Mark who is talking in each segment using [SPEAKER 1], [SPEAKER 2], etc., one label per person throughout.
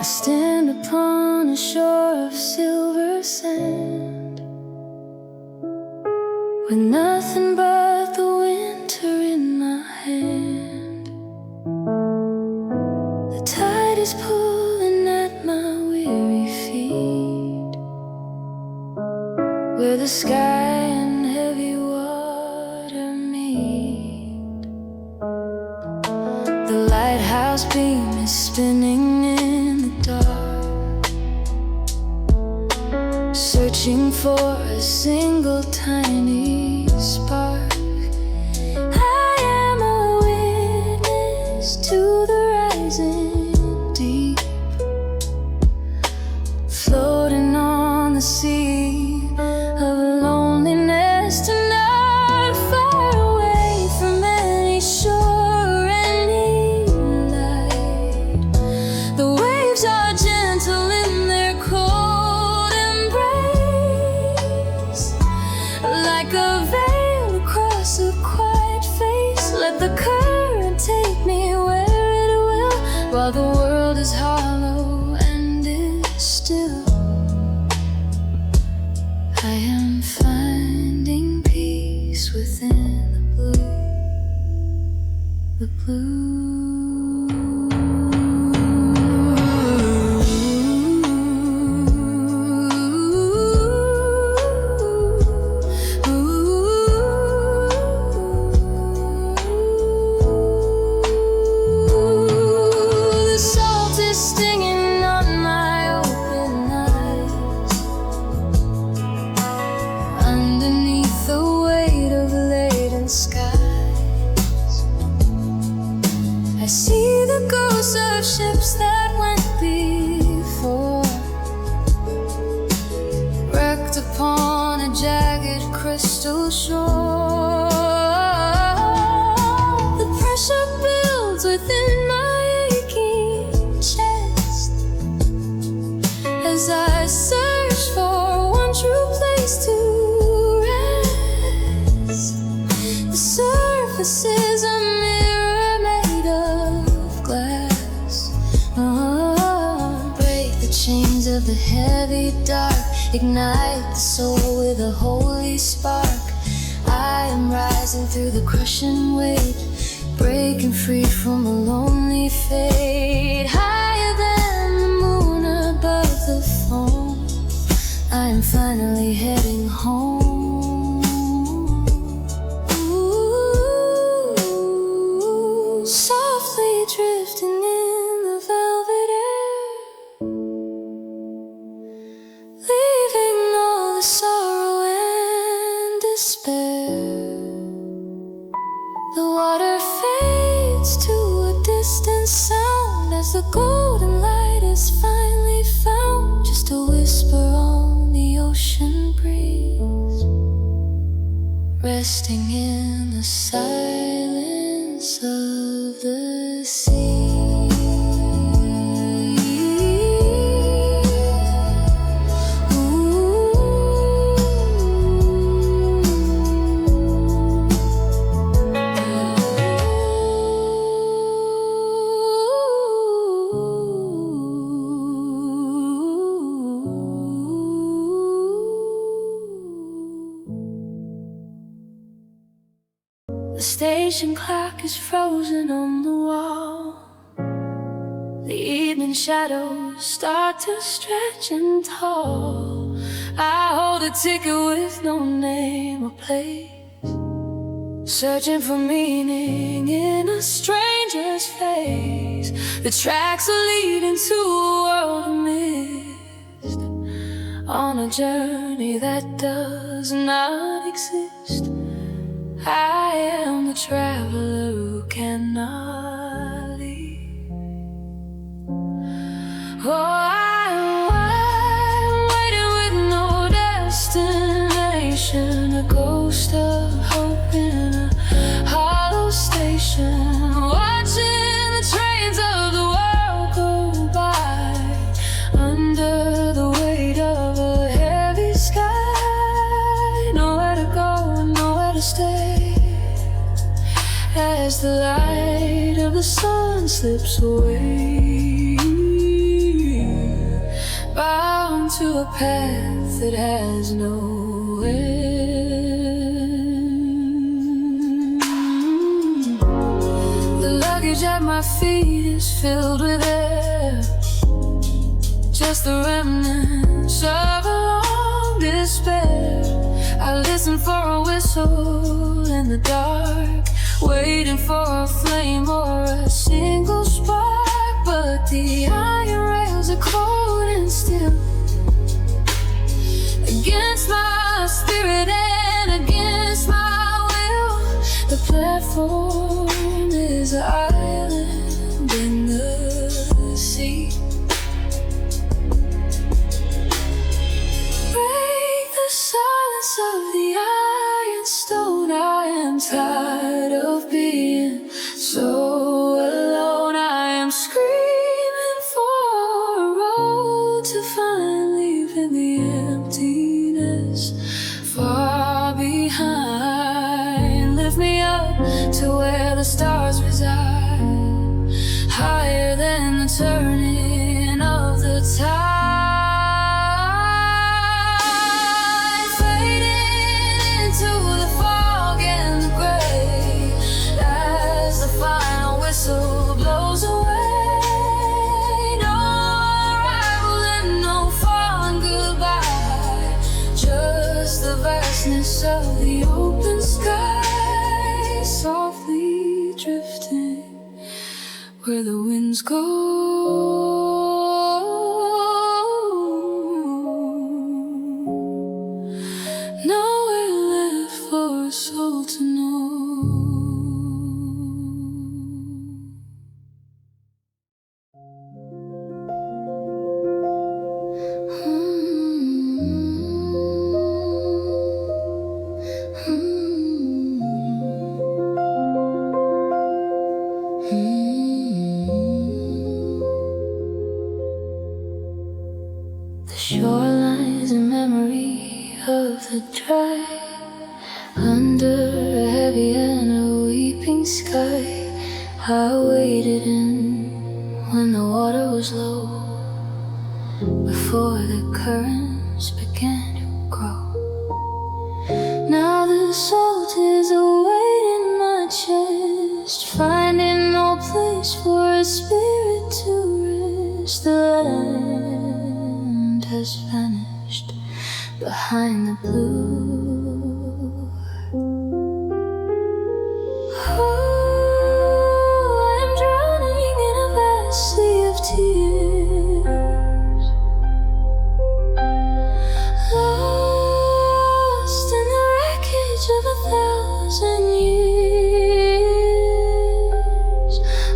[SPEAKER 1] I stand upon a shore of silver sand, with nothing but the winter in my hand. The tide is pulling at my weary feet, where the sky and heavy water meet. The lighthouse beam is spinning in the dark, searching for a single tiny spark. I am a witness to the rising deep, floating on the sea of loneliness tonight, far away from any shore or any light. The waves are gentle in their cold embrace, like a veil across a quiet face. Let the current take me where it will, while the world is hollow and is still. I am finding peace within the blue, the blue. The salt is stinging on my open eyes, underneath the weight of laden skies. I see the ghosts of ships that went before, wrecked upon a jagged crystal shore. The pressure builds within my aching chest as I search for one true place to rest. The surface is a mirror made of glass. Break the chains of the heavy dark, ignite the soul with a holy spark. I am rising through the crushing weight, breaking free from a lonely fate. Higher than the moon above the foam, I am finally heading home. Ooh, softly drifting in the velvet air, leaving all the sorrow and despair. The water fades to a distant sound as the golden light is finally found, just a whisper on the ocean breeze, resting in the silence of the sea. The station clock is frozen on the wall. The evening shadows start to stretch and tall. I hold a ticket with no name or place, searching for meaning in a stranger's face. The tracks are leading to a world of mist, on a journey that does not exist. I am the traveler who cannot leave. Oh, I'm waiting with no destination, a ghost of hope in a hollow station, watching the trains of the world go by, under the weight of a heavy sky. Nowhere to go and nowhere to stay, as the light of the sun slips away. a path that has no end. The luggage at my feet is filled with air, just the remnants of a long despair. I listen for a whistle in the dark, waiting for a flame or a single spark. But the iron rails are cold and still, against my spirit and against my will. The platform is an island in the sea. Of the iron stone, I am tired of being so alone. I am screaming for a road to find, leaving the emptiness far behind. Lift me up to where the stars reside, higher than the turning of the tide. So blows away, no arrival and no falling goodbye, just the vastness of the open sky, softly drifting where the winds go. Nowhere left for a soul to know. Shorelines, a memory of the drive, under a heavy and a weeping sky. I waded in when the water was low, before the currents began to grow. Now the salt is a weight in my chest, finding no place for a spirit to rest. The land has vanished behind the blue. Oh, I'm drowning in a vast sea of tears, lost in the wreckage of 1,000 years.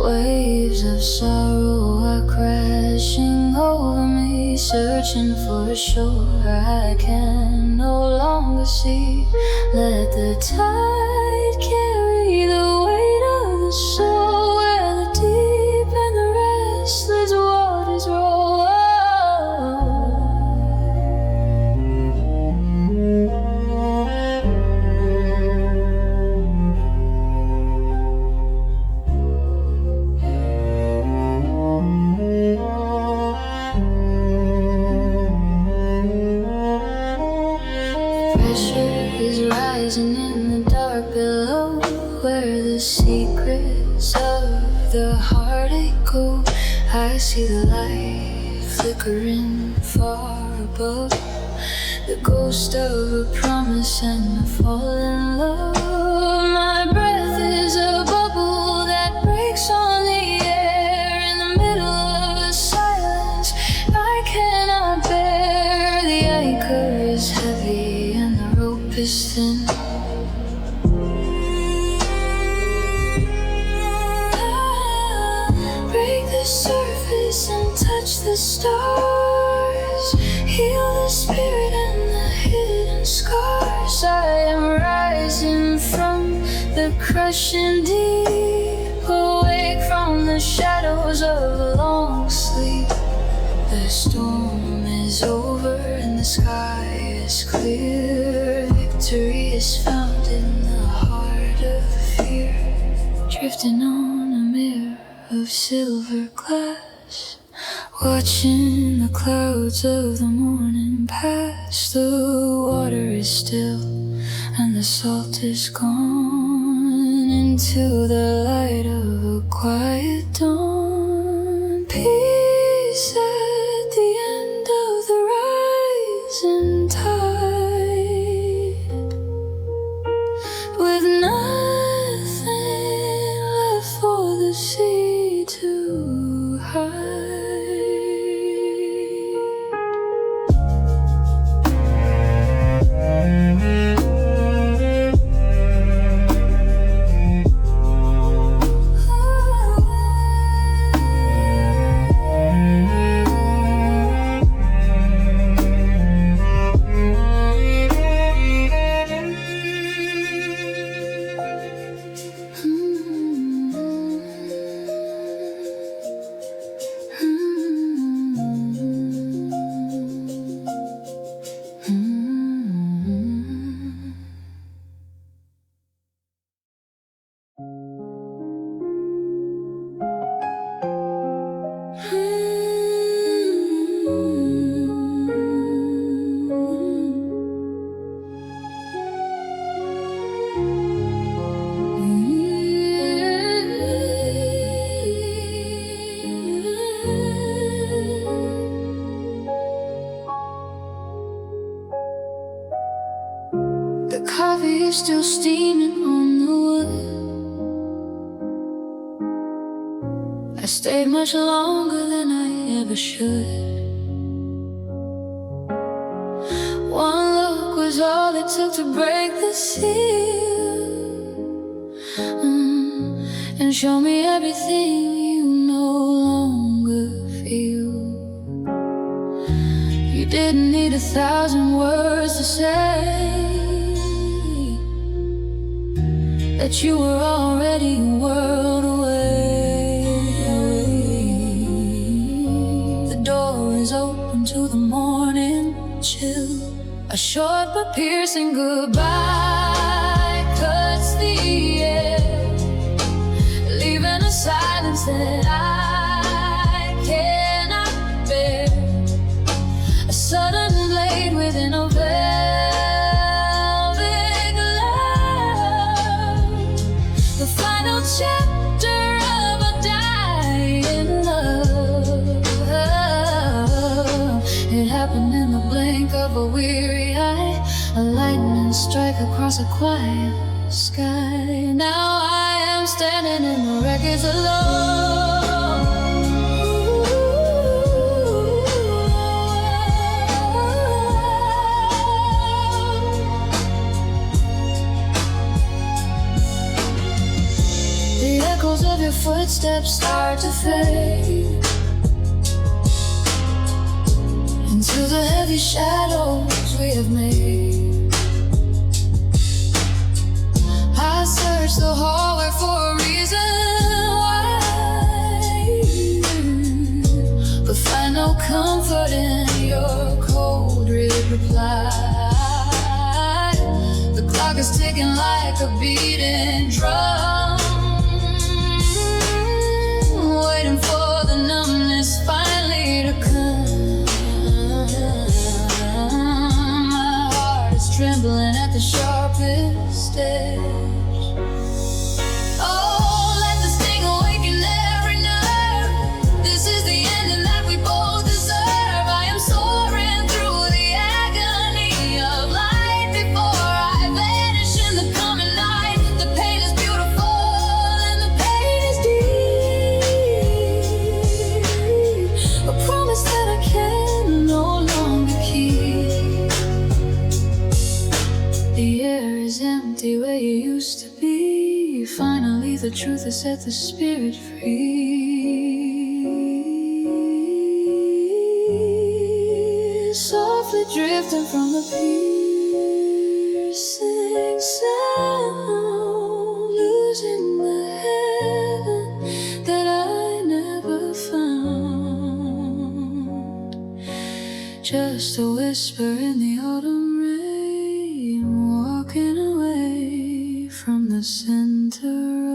[SPEAKER 1] Waves of sorrow are crashing over me, searching for a shore I can no longer see. Let the tide carry the weight of the soul, where the deep and the restless waters roll. Rising in the dark below, where the secrets of the heartache go. I see the light flickering far above, the ghost of a promise and a fallen love. My breath is a bubble that breaks on the air in the middle of a silence I cannot bear. The anchor is heavy and the rope is thin. Break the surface and touch the stars, heal the spirit and the hidden scars. I am rising from the crushing deep, awake from the shadows of a long sleep. The storm is over and the sky is clear. Victory is found in the heart of fear, drifting on a mirror of silver glass, Watching the clouds of the morning pass, the water is still and the salt is gone into the light of a quiet dawn. Peace at the end of the rising tide, with nothing left for the sea to hide. The coffee is still steaming on the wood. I stayed much longer than I ever should. One look was all it took to break the seal, and show me everything you no longer feel. You didn't need 1,000 words to say that you were already a world away. The door is open to the morning chill. A short but piercing goodbye cuts the air, leaving a silence that I cannot bear. A sudden blade within a chapter of a dying love. It happened in the blink of a weary eye, a lightning strike across a quiet sky. Now I am standing in the wreckage alone. The echoes of your footsteps start to fade into the heavy shadows we have made. I search the hallway for a reason why, but find no comfort in your cold reply. The clock is ticking like a beating drum, waiting for the numbness finally to come. My heart is trembling at the sharpest edge. Oh, let the sting awaken every nerve. This is the ending that we both deserve. I am soaring through the agony of light before I vanish in the coming night. The pain is beautiful and the pain is deep, a promise that I can no longer keep. The air is empty where you used to be. Finally the truth has set the spirit free, softly drifting from the piercing sound, losing the heaven that I never found. Just a whisper in the autumn rain, walking away from the center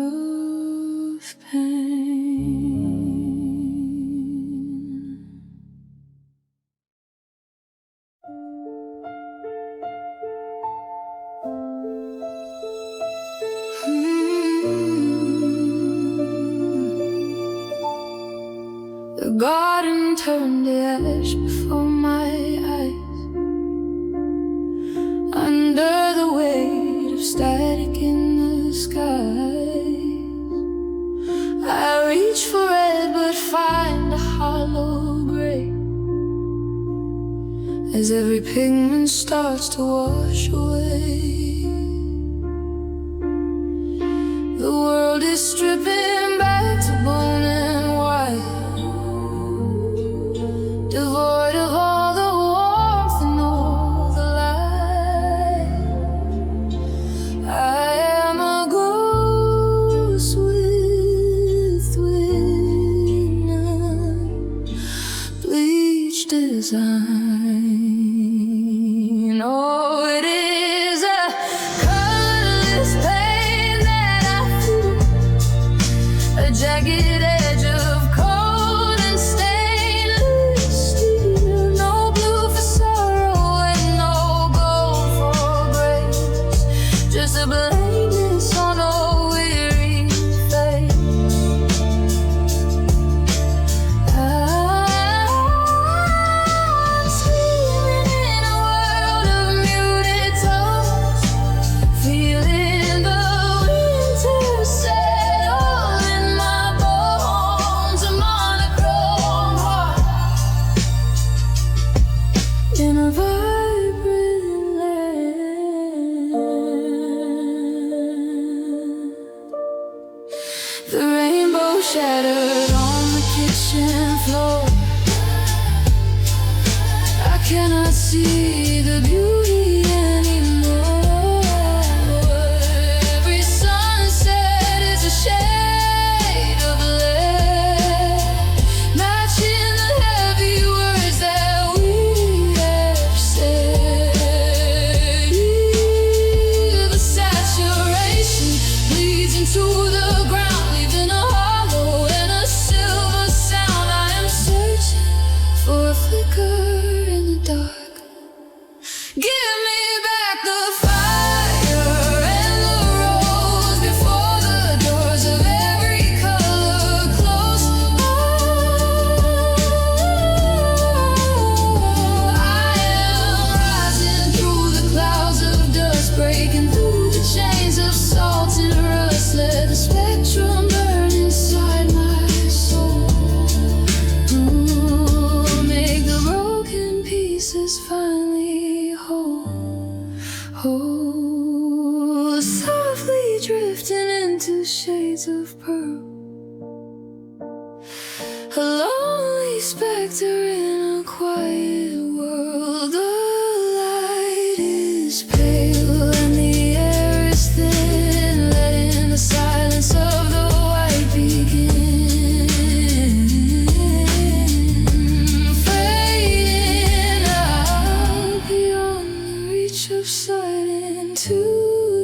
[SPEAKER 1] of pain. garden turned to ash before my eyes. Under the weight of static in the skies, I reach for red but find a hollow gray, as every pigment starts to wash away. The world is stripping back to bone and white, devoid of all the warmth and all the light. I am a ghost within a bleached design. Oh, it is a colorless pain that I feel, a jagged edge of cold and stainless steel. No blue for sorrow and no gold for grace, just a blindness on a weary face. I'm screaming in a world of muted tones, feeling the winter settle in my bones. A monochrome heart in a vibrant land. The rainbow shattered on the kitchen floor. I cannot see the beauty anymore. Every sunset is a shade of lead, matching the heavy words that we have said. The saturation bleeds into the ground, leaving a hollow and a silver sound. I am searching for a flicker in the dark. Give me back the fire and the rose before the doors of every color close. I am rising through the clouds of dust, breaking through the chains of salt and rust. Let the spectrum burn inside my soul. Make the broken pieces finally whole. Oh, softly drifting into shades of pearl, a lonely specter in a quiet world. The light is pale and the air is thin, letting the silence of the white begin. Fading out beyond the reach of sight into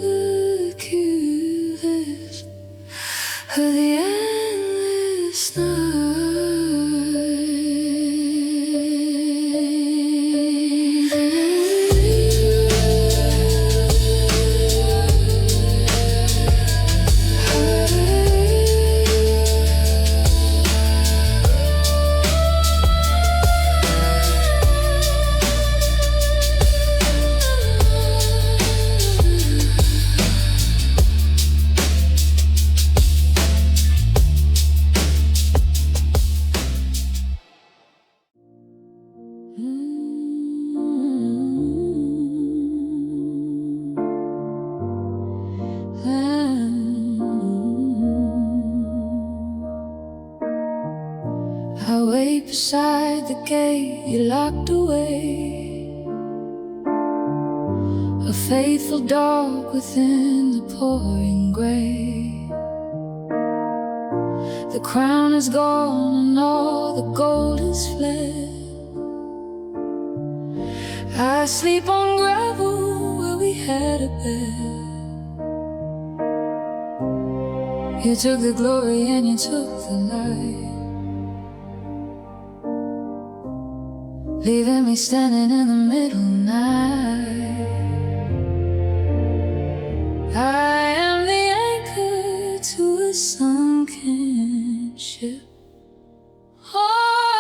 [SPEAKER 1] the cuteness of the endless I wait beside the gate you locked away, a faithful dog within the pouring gray. The crown is gone and all the gold is fled. I sleep on gravel where we had a bed. You took the glory and you took the light, leaving me standing in the middle night. I am the anchor to a sunken ship. Oh,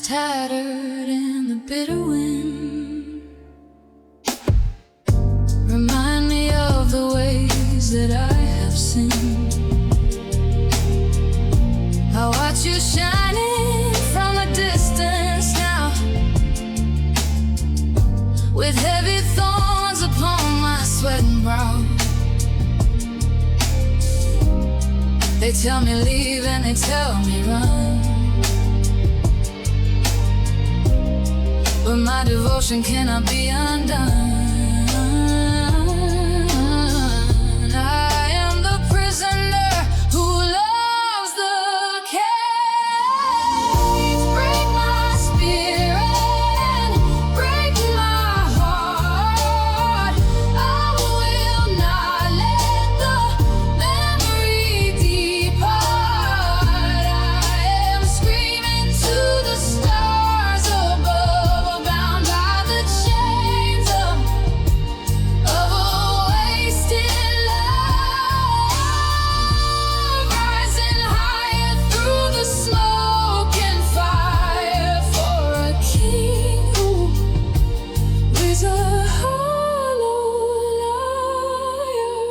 [SPEAKER 1] tattered in the bitter wind. Remind me of the ways that I have sinned. I watch you shining from a distance now, with heavy thorns upon my sweating brow. They tell me leave and they tell me run, but my devotion cannot be undone. I am the prisoner who loves the cage. Break my spirit, break my heart. I will not let the memory depart. I am screaming to the stars above, bound by the chains of a wasted love, rising higher through the smoke and fire for a king who is a hollow liar.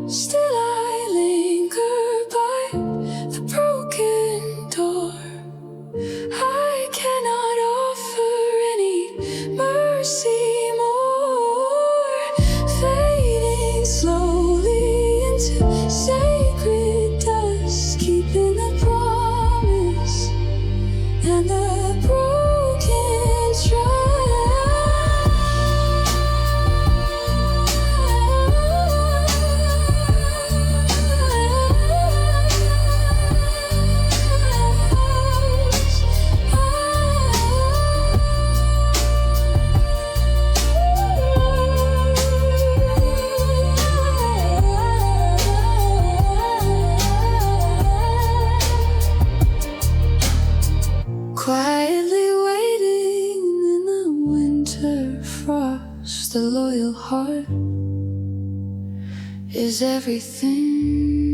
[SPEAKER 1] Still I linger by the broken door. I cannot offer any mercy more, fading slowly into sacred dust, keeping the promise and the broken quietly waiting in the winter frost. The loyal heart is everything.